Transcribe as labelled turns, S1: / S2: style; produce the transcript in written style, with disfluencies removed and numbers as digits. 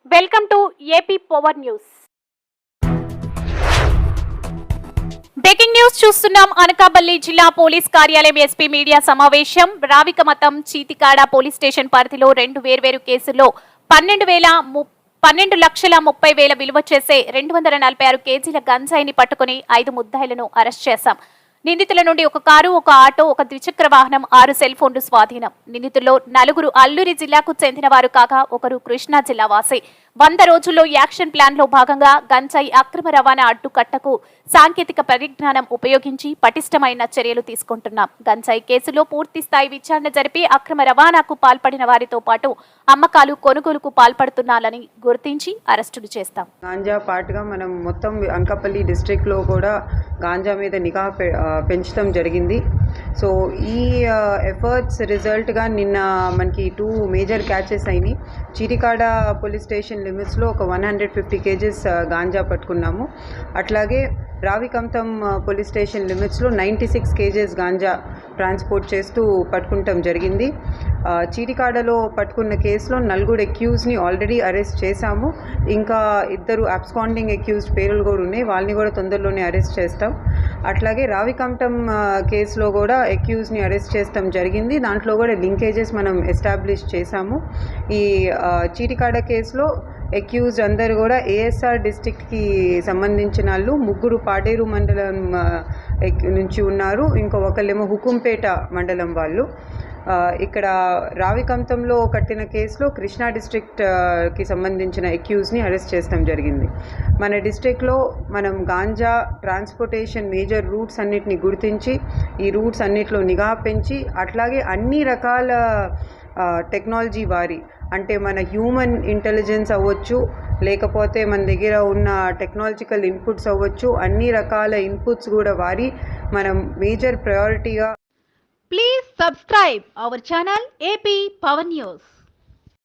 S1: Welcome to AP power news. Breaking news చూస్తున్నాం. అనకాపల్లి జిల్లా police కార్యాలయం ఎస్పీ మీడియా సమావేశం. రావికమతం చీతికాడ పోలీస్ స్టేషన్ పరిధిలో 2 వేర్వేరు కేసుల్లో 12,30,000 విలువ చేసే 246 కేజీల గంజాయిని పట్టుకుని 5 ముద్దాయిలను అరెస్ట్ చేశాం. నిందితుల నుండి ఒక కారు, ఒక ఆటో, ఒక ద్విచక్ర వాహనం, 6 సెల్ ఫోన్లు స్వాధీనం. నిందితుల్లో 4 అల్లూరి జిల్లాకు చెందిన వారు కాగా ఒకరు కృష్ణా జిల్లా వాసి. 100 రోజుల్లో యాక్షన్ ప్లాన్ లో భాగంగా గంజాయి అక్రమ రవాణా అడ్డుకట్టకు సాంకేతిక పరిజ్ఞానం ఉపయోగించి పటిష్టమైన చర్యలు తీసుకుంటున్నాం. గంజాయి కేసులో పూర్తి స్థాయి విచారణ జరిపి అక్రమ రవాణాకు పాల్పడిన వారితో పాటు అమ్మకాలు, కొనుగోలుకు పాల్పడుతున్నారని గుర్తించి అరెస్టులు చేస్తాం.
S2: గాంజా పాటుగా మనం మొత్తం అనకాపల్లి డిస్ట్రిక్ట్ లో కూడా గాంజా మీద నిఘా పెంచడం జరిగింది. సో ఈ ఎఫర్ట్స్ రిజల్ట్గా నిన్న మనకి 2 మేజర్ క్యాచెస్ అయినాయి. చీరికాడ పోలీస్ స్టేషన్ లిమిట్స్లో ఒక 150 కేజెస్ గాంజా పట్టుకున్నాము. అట్లాగే రావికంతం పోలీస్ స్టేషన్ లిమిట్స్లో 96 కేజెస్ గాంజా ట్రాన్స్పోర్ట్ చేస్తూ పట్టుకుంటాం జరిగింది. చీటికాడలో పట్టుకున్న కేసులో 4 అక్యూజ్ని ఆల్రెడీ అరెస్ట్ చేశాము. ఇంకా 2 అబ్స్కాండింగ్ అక్యూజ్డ్ పేర్లు కూడా ఉన్నాయి, వాళ్ళని కూడా తొందరలోనే అరెస్ట్ చేస్తాం. అట్లాగే రావికంఠం కేసులో కూడా అక్యూజ్ని అరెస్ట్ చేస్తాం జరిగింది. దాంట్లో కూడా లింకేజెస్ మనం ఎస్టాబ్లిష్ చేశాము. ఈ చీటికాడ కేసులో అక్యూజ్డ్ అందరు కూడా ఏఎస్ఆర్ డిస్ట్రిక్ట్కి సంబంధించిన వాళ్ళు, 3 పాడేరు మండలం నుంచి ఉన్నారు, ఒకళ్ళేమో హుకుంపేట మండలం వాళ్ళు. ఇక్కడ రావికంతంలో కట్టిన కేసులో కృష్ణా డిస్ట్రిక్ట్కి సంబంధించిన అక్యూజ్ని అరెస్ట్ చేస్తాం జరిగింది. మన డిస్ట్రిక్ట్లో మనం గాంజా ట్రాన్స్పోర్టేషన్ మేజర్ రూట్స్ అన్నిటిని గుర్తించి ఈ రూట్స్ అన్నిటిలో నిఘా పెంచి, అట్లాగే అన్ని రకాల టెక్నాలజీ వారి, అంటే మన హ్యూమన్ ఇంటెలిజెన్స్ అవ్వచ్చు, లేకపోతే మన దగ్గర ఉన్న టెక్నాలజికల్ ఇన్పుట్స్ అవ్వచ్చు, అన్ని రకాల ఇన్పుట్స్ కూడా వారి మనం major ప్రయారిటీగా.
S3: Please subscribe our channel AP Power News.